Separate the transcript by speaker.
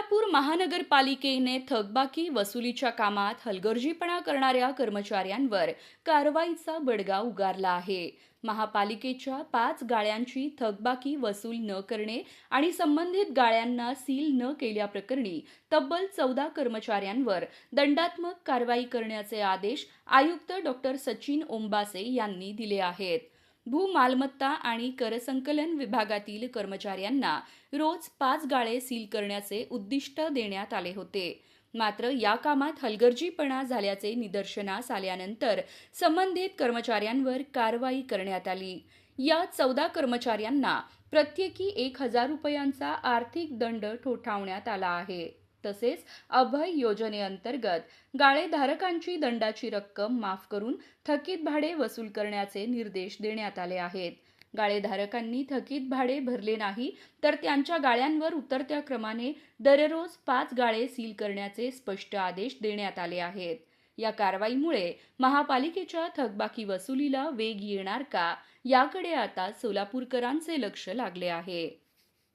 Speaker 1: सोलापूर महानगरपालिकेने थकबाकी वसुलीच्या कामात हलगर्जीपणा करणाऱ्या कर्मचाऱ्यांवर कारवाईचा बडगा उगारला आहे. महापालिकेच्या 5 गाळ्यांची थकबाकी वसूल न करणे आणि संबंधित गाळ्यांना सील न केल्याप्रकरणी तब्बल 14 कर्मचाऱ्यांवर दंडात्मक कारवाई करण्याचे आदेश आयुक्त डॉक्टर सचिन ओंबासे यांनी दिले आहेत. भूमालमत्ता आणि करसंकलन विभागातील कर्मचाऱ्यांना रोज 5 गाळे सील करण्याचे उद्दिष्ट देण्यात आले होते. मात्र या कामात हलगर्जीपणा झाल्याचे निदर्शनास आल्यानंतर संबंधित कर्मचाऱ्यांवर कारवाई करण्यात आली. या 14 कर्मचाऱ्यांना प्रत्येकी 1,000 रुपयांचा आर्थिक दंड ठोठावण्यात आला आहे. तसेच अभय योजनेअंतर्गत गाळेधारकांची दंडाची रक्कम माफ करून थकीत भाडे वसूल करण्याचे निर्देश देण्यात आले आहेत. गाळेधारकांनी थकीत भाडे भरले नाही तर त्यांच्या गाळ्यांवर उतरत्या क्रमाने दररोज 5 गाळे सील करण्याचे स्पष्ट आदेश देण्यात आले आहेत. या कारवाईमुळे महापालिकेच्या थकबाकी वसुलीला वेग येणार का, याकडे आता सोलापूरकरांचे लक्ष लागले आहे.